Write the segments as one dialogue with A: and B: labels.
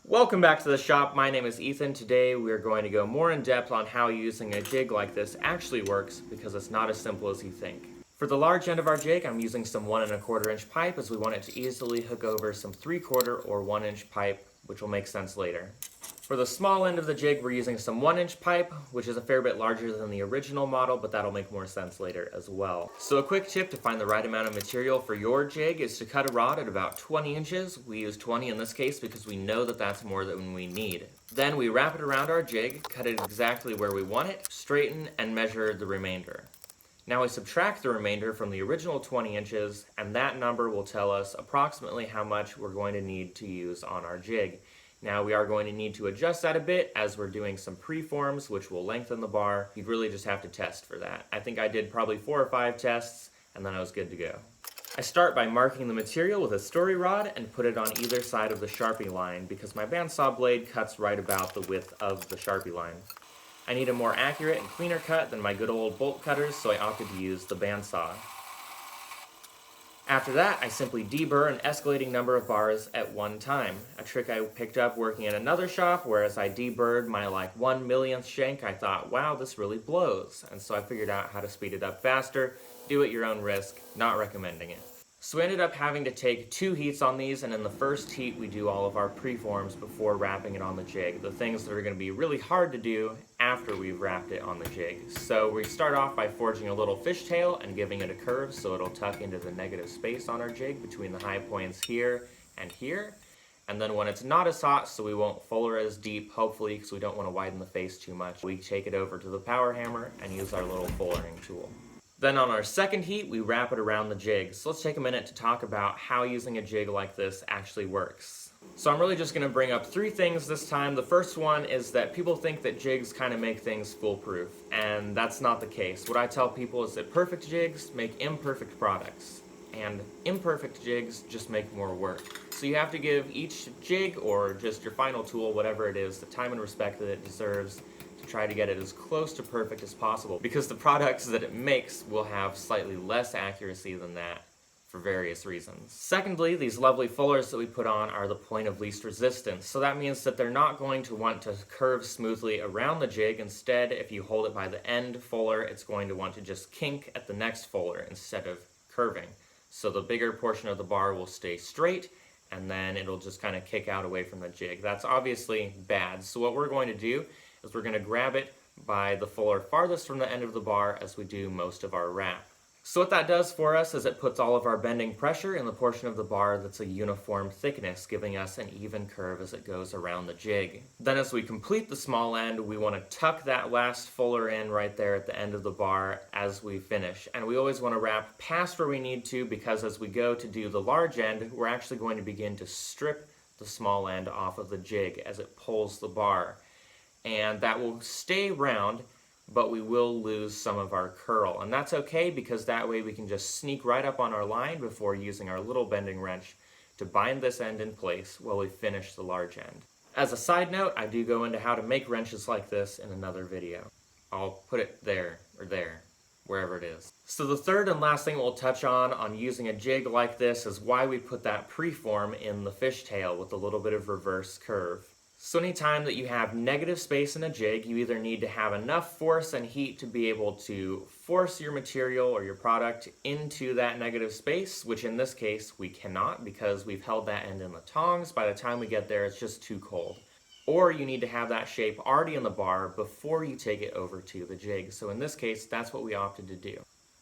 A: Welcome back to the shop. My name is Ethan. Today we are going to go more in depth on how using a jig like this actually works because it's not as simple as you think. For the large end of our jig, I'm using some 1 1/4 inch pipe as we want it to easily hook over some 3/4 or 1 inch pipe, which will make sense later. For the small end of the jig, we're using some 1 inch pipe, which is a fair bit larger than the original model, but that'll make more sense later as well. So a quick tip to find the right amount of material for your jig is to cut a rod at about 20 inches. We use 20 in this case because we know that that's more than we need. Then we wrap it around our jig, cut it exactly where we want it, straighten, and measure the remainder. Now we subtract the remainder from the original 20 inches, and that number will tell us approximately how much we're going to need to use on our jig. Now we are going to need to adjust that a bit as we're doing some preforms, which will lengthen the bar. You'd really just have to test for that. I think I did probably 4 or 5 tests, and then I was good to go. I start by marking the material with a story rod and put it on either side of the Sharpie line because my bandsaw blade cuts right about the width of the Sharpie line. I need a more accurate and cleaner cut than my good old bolt cutters, so I opted to use the bandsaw. After that, I simply deburr an escalating number of bars at one time, a trick I picked up working in another shop where as I deburred my 1/1,000,000th shank, I thought, wow, this really blows. And so I figured out how to speed it up faster, do at your own risk, not recommending it. So we ended up having to take 2 heats on these, and in the first heat we do all of our preforms before wrapping it on the jig, the things that are going to be really hard to do after we've wrapped it on the jig. So we start off by forging a little fishtail and giving it a curve so it'll tuck into the negative space on our jig between the high points here and here. And then when it's not as hot, so we won't fuller as deep, hopefully, because we don't want to widen the face too much, we take it over to the power hammer and use our little fullering tool. Then on our second heat, we wrap it around the jig. So let's take a minute to talk about how using a jig like this actually works. So I'm really just going to bring up 3 things this time. The first one is that people think that jigs kind of make things foolproof, and that's not the case. What I tell people is that perfect jigs make imperfect products, and imperfect jigs just make more work. So you have to give each jig, or just your final tool, whatever it is, the time and respect that it deserves, try to get it as close to perfect as possible, because the products that it makes will have slightly less accuracy than that for various reasons. Secondly, these lovely fullers that we put on are the point of least resistance, so that means that they're not going to want to curve smoothly around the jig. Instead, if you hold it by the end fuller, it's going to want to just kink at the next fuller instead of curving. So the bigger portion of the bar will stay straight, and then it'll just kind of kick out away from the jig. That's obviously bad, so what we're going to do is we're going to grab it by the fuller farthest from the end of the bar as we do most of our wrap. So what that does for us is it puts all of our bending pressure in the portion of the bar that's a uniform thickness, giving us an even curve as it goes around the jig. Then as we complete the small end, we want to tuck that last fuller in right there at the end of the bar as we finish. And we always want to wrap past where we need to, because as we go to do the large end, we're actually going to begin to strip the small end off of the jig as it pulls the bar. And that will stay round, but we will lose some of our curl. And that's okay, because that way we can just sneak right up on our line before using our little bending wrench to bind this end in place while we finish the large end. As a side note, I do go into how to make wrenches like this in another video. I'll put it there, or there, wherever it is. So the third and last thing we'll touch on using a jig like this is why we put that preform in the fishtail with a little bit of reverse curve. So anytime that you have negative space in a jig, you either need to have enough force and heat to be able to force your material or your product into that negative space, which in this case we cannot because we've held that end in the tongs. By the time we get there, it's just too cold. Or you need to have that shape already in the bar before you take it over to the jig. So in this case, that's what we opted to do.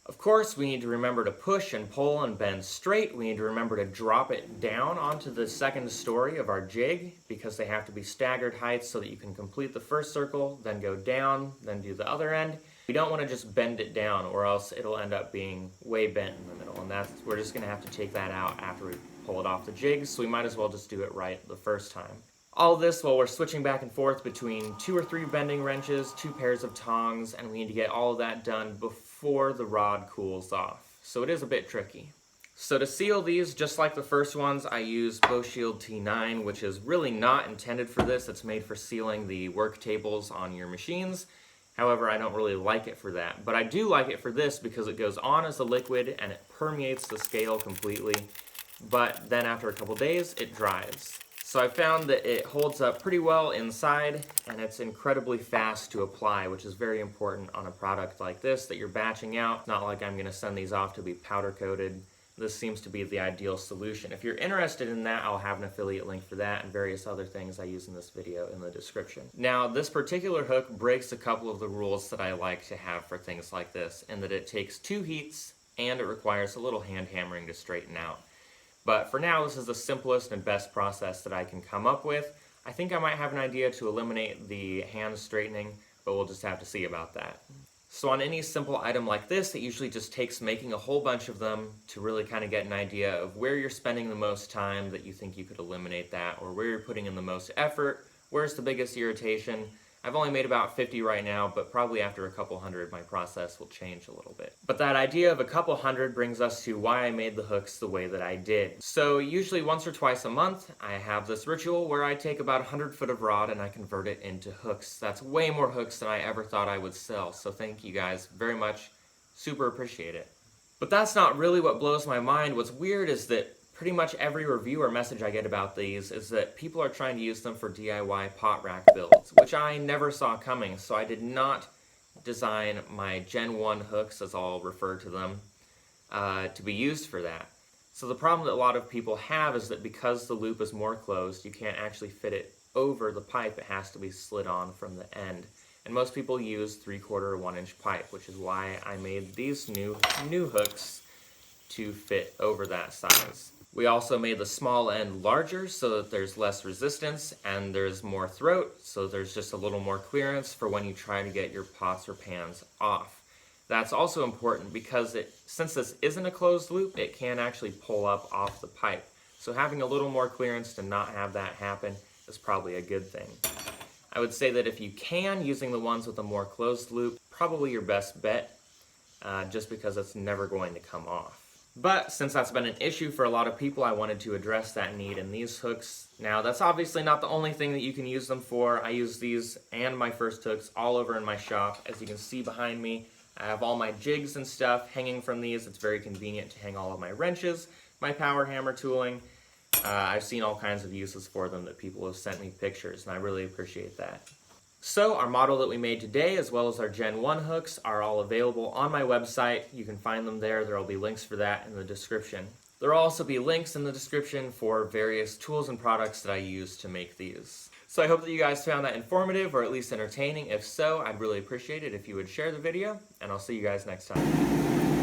A: Of course, we need to remember to push and pull and bend straight. We need to remember to drop it down onto the second story of our jig, because they have to be staggered heights so that you can complete the first circle, then go down, then do the other end. We don't want to just bend it down, or else it'll end up being way bent in the middle, and we're just going to have to take that out after we pull it off the jig, so we might as well just do it right the first time. All this while we're switching back and forth between 2 or 3 bending wrenches, 2 pairs of tongs, and we need to get all of that done before the rod cools off. So it is a bit tricky. So to seal these, just like the first ones, I use BoShield T9, which is really not intended for this. It's made for sealing the work tables on your machines. However, I don't really like it for that. But I do like it for this because it goes on as a liquid and it permeates the scale completely. But then after a couple days, it dries. So I found that it holds up pretty well inside, and it's incredibly fast to apply, which is very important on a product like this that you're batching out. Not like I'm going to send these off to be powder coated. This seems to be the ideal solution. If you're interested in that, I'll have an affiliate link for that and various other things I use in this video in the description. Now, this particular hook breaks a couple of the rules that I like to have for things like this, in that it takes 2 heats and it requires a little hand hammering to straighten out. But for now, this is the simplest and best process that I can come up with. I think I might have an idea to eliminate the hand straightening, but we'll just have to see about that. So on any simple item like this, it usually just takes making a whole bunch of them to really kind of get an idea of where you're spending the most time that you think you could eliminate that, or where you're putting in the most effort, where's the biggest irritation. I've only made about 50 right now, but probably after a couple hundred my process will change a little bit. But that idea of a couple hundred brings us to why I made the hooks the way that I did. So usually once or twice a month, I have this ritual where I take about 100 foot of rod and I convert it into hooks. That's way more hooks than I ever thought I would sell, so thank you guys very much. Super appreciate it. But that's not really what blows my mind. What's weird is that pretty much every review or message I get about these is that people are trying to use them for DIY pot rack builds, which I never saw coming, so I did not design my Gen 1 hooks, as I'll refer to them, to be used for that. So the problem that a lot of people have is that because the loop is more closed, you can't actually fit it over the pipe. It has to be slid on from the end. And most people use 3/4 or 1-inch pipe, which is why I made these new hooks to fit over that size. We also made the small end larger so that there's less resistance and there's more throat, so there's just a little more clearance for when you try to get your pots or pans off. That's also important because since this isn't a closed loop, it can actually pull up off the pipe. So having a little more clearance to not have that happen is probably a good thing. I would say that if you can, using the ones with a more closed loop, probably your best bet, just because it's never going to come off. But since that's been an issue for a lot of people, I wanted to address that need in these hooks. Now, that's obviously not the only thing that you can use them for. I use these and my first hooks all over in my shop. As you can see behind me, I have all my jigs and stuff hanging from these. It's very convenient to hang all of my wrenches, my power hammer tooling. I've seen all kinds of uses for them that people have sent me pictures, and I really appreciate that. So our model that we made today, as well as our Gen 1 hooks, are all available on my website. You can find them there. There will be links for that in the description. There will also be links in the description for various tools and products that I use to make these. So I hope that you guys found that informative, or at least entertaining. If so, I'd really appreciate it if you would share the video, and I'll see you guys next time.